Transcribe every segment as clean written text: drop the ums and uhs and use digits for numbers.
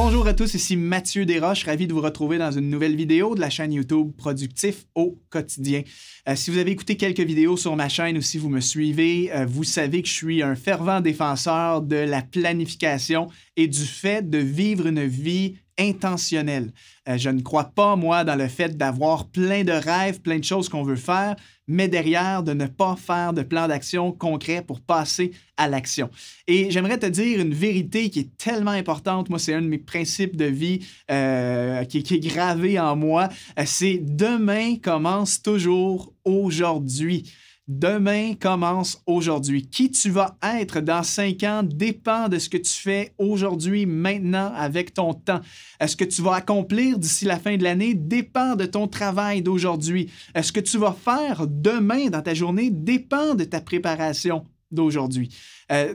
Bonjour à tous, ici Mathieu Desroches, ravi de vous retrouver dans une nouvelle vidéo de la chaîne YouTube Productif au quotidien. Si vous avez écouté quelques vidéos sur ma chaîne ou si vous me suivez, vous savez que je suis un fervent défenseur de la planification et du fait de vivre une vie intentionnelle. Je ne crois pas, moi, dans le fait d'avoir plein de rêves, plein de choses qu'on veut faire, mais derrière, de ne pas faire de plan d'action concret pour passer à l'action. Et j'aimerais te dire une vérité qui est tellement importante. Moi, c'est un de mes principes de vie qui est gravé en moi. C'est demain commence toujours aujourd'hui. Demain commence aujourd'hui. Qui tu vas être dans 5 ans dépend de ce que tu fais aujourd'hui, maintenant, avec ton temps. Ce que tu vas accomplir d'ici la fin de l'année dépend de ton travail d'aujourd'hui. Ce que tu vas faire demain dans ta journée dépend de ta préparation d'aujourd'hui.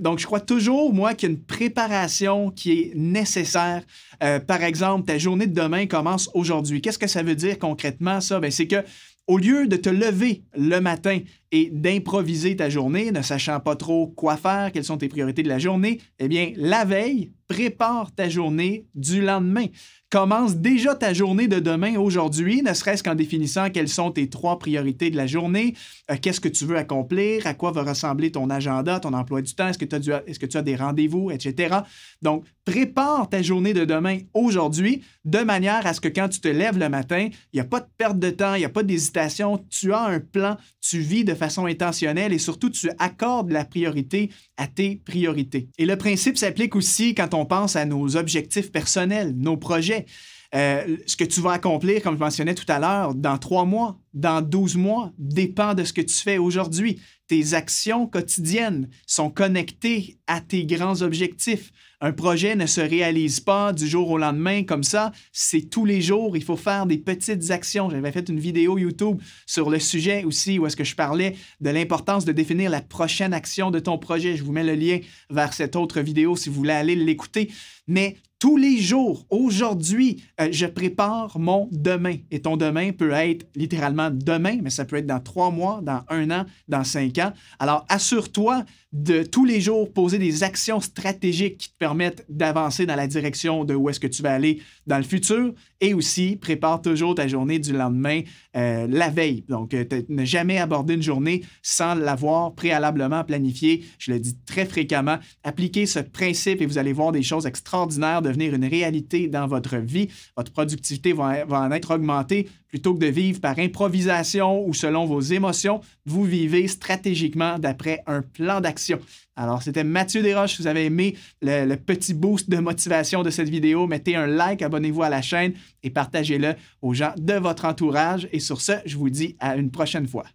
Donc, je crois toujours, moi, qu'il y a une préparation qui est nécessaire. Par exemple, ta journée de demain commence aujourd'hui. Qu'est-ce que ça veut dire concrètement, ça? Bien, c'est que au lieu de te lever le matin et d'improviser ta journée, ne sachant pas trop quoi faire, quelles sont tes priorités de la journée, eh bien, la veille, prépare ta journée du lendemain. Commence déjà ta journée de demain aujourd'hui, ne serait-ce qu'en définissant quelles sont tes 3 priorités de la journée, qu'est-ce que tu veux accomplir, à quoi va ressembler ton agenda, ton emploi du temps, est-ce que tu as des rendez-vous, etc. Donc, prépare ta journée de demain aujourd'hui de manière à ce que quand tu te lèves le matin, il n'y a pas de perte de temps, il n'y a pas d'hésitation, tu as un plan, tu vis de façon intentionnelle et surtout, tu accordes la priorité à tes priorités. Et le principe s'applique aussi quand on pense à nos objectifs personnels, nos projets. Ce que tu vas accomplir, comme je mentionnais tout à l'heure, dans 3 mois, dans 12 mois, dépend de ce que tu fais aujourd'hui. Tes actions quotidiennes sont connectées à tes grands objectifs. Un projet ne se réalise pas du jour au lendemain comme ça. C'est tous les jours. Il faut faire des petites actions. J'avais fait une vidéo YouTube sur le sujet aussi où est-ce que je parlais de l'importance de définir la prochaine action de ton projet. Je vous mets le lien vers cette autre vidéo si vous voulez aller l'écouter. Mais tous les jours, aujourd'hui, je prépare mon demain. Et ton demain peut être littéralement demain, mais ça peut être dans 3 mois, dans 1 an, dans 5 ans. Alors, assure-toi de tous les jours poser des actions stratégiques qui te permettent d'avancer dans la direction de où est-ce que tu vas aller dans le futur. Et aussi, prépare toujours ta journée du lendemain la veille. Donc, ne jamais aborder une journée sans l'avoir préalablement planifiée. Je le dis très fréquemment. Appliquez ce principe et vous allez voir des choses extraordinaires devenir une réalité dans votre vie. Votre productivité va en être augmentée plutôt que de vivre par improvisation ou selon vos émotions. Vous vivez stratégiquement d'après un plan d'action. Alors, c'était Mathieu Desroches. Si vous avez aimé le petit boost de motivation de cette vidéo, mettez un like, abonnez-vous à la chaîne et partagez-le aux gens de votre entourage. Et sur ce, je vous dis à une prochaine fois.